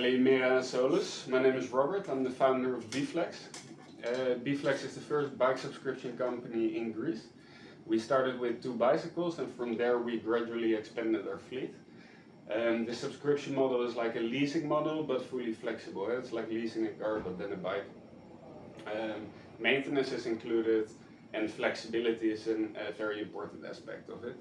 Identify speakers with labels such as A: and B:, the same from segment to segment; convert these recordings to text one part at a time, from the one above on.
A: Meer and Solus. My name is Robbert. I'm the founder of bFlex. bFlex is the first bike subscription company in Greece. We started with 2 bicycles, and from there we gradually expanded our fleet. The subscription model is like a leasing model, but fully flexible. It's like leasing a car, but then a bike. Maintenance is included, and flexibility is a very important aspect of it.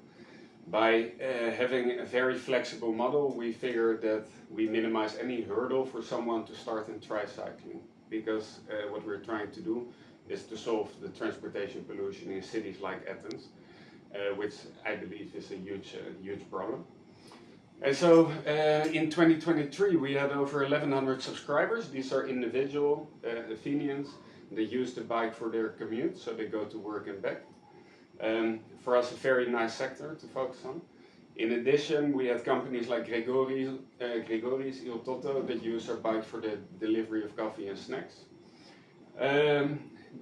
A: By having a very flexible model, we figured that we minimize any hurdle for someone to start and try cycling. Because what we're trying to do is to solve the transportation pollution in cities like Athens, which I believe is a huge problem. And so in 2023 we had over 1100 subscribers. These are individual Athenians. They use the bike for their commute, so they go to work and back. For us, a very nice sector to focus on. In addition, we had companies like Grigoris, Il Toto that use our bike for the delivery of coffee and snacks.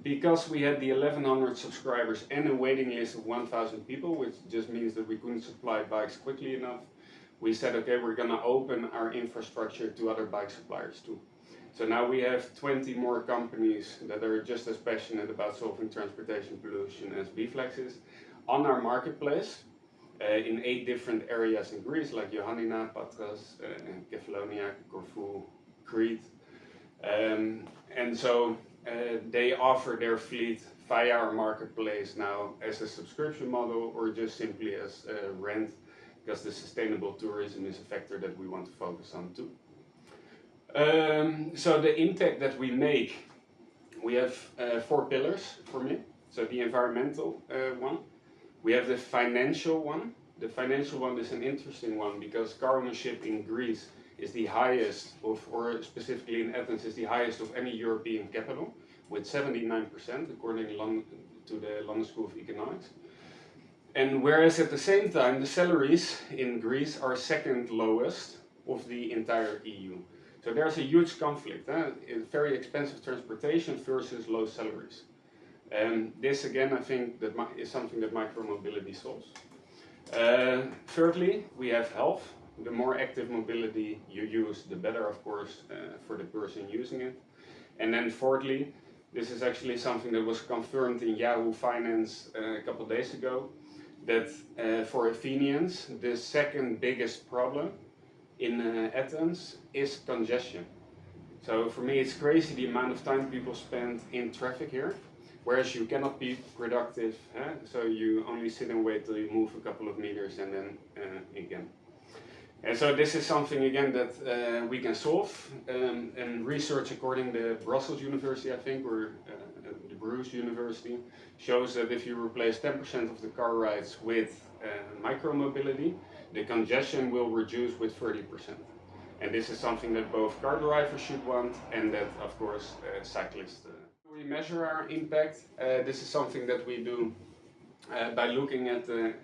A: Because we had the 1100 subscribers and a waiting list of 1000 people, which just means that we couldn't supply bikes quickly enough, we said, okay, we're going to open our infrastructure to other bike suppliers too. So now we have 20 more companies that are just as passionate about solving transportation pollution as bFlex is on our marketplace in 8 different areas in Greece, like Ioannina, Patras, Kefalonia, Corfu, Crete. And so they offer their fleet via our marketplace now as a subscription model or just simply as rent, because the sustainable tourism is a factor that we want to focus on too. So the impact that we make, we have 4 pillars for me. So the environmental one, we have the financial one. The financial one is an interesting one because car ownership in Greece is the highest or specifically in Athens is the highest of any European capital, with 79% according to the London School of Economics. And whereas at the same time the salaries in Greece are second lowest of the entire EU. So there's a huge conflict, very expensive transportation versus low salaries. And this again, I think that is something that micromobility solves. Thirdly, we have health. The more active mobility you use, the better, of course, for the person using it. And then fourthly, this is actually something that was confirmed in Yahoo Finance a couple of days ago, that for Athenians, the second biggest problem in Athens is congestion. So for me it's crazy the amount of time people spend in traffic here, whereas you cannot be productive, so you only sit and wait till you move a couple of meters and then again. And so this is something again that we can solve, and research according to Brussels University, I think, or the Bruges University, shows that if you replace 10% of the car rides with micromobility, the congestion will reduce with 30%. And this is something that both car drivers should want and that, of course, cyclists. We measure our impact. This is something that we do by looking at the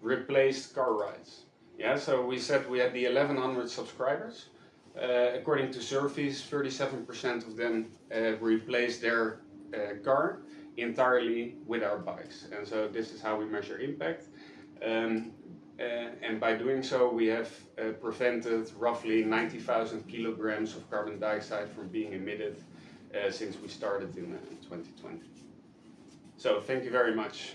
A: replaced car rides. Yeah, so we said we had the 1100 subscribers. According to surveys, 37% of them replaced their car entirely with our bikes. And so this is how we measure impact. And by doing so, we have prevented roughly 90,000 kilograms of carbon dioxide from being emitted since we started in 2020. So thank you very much.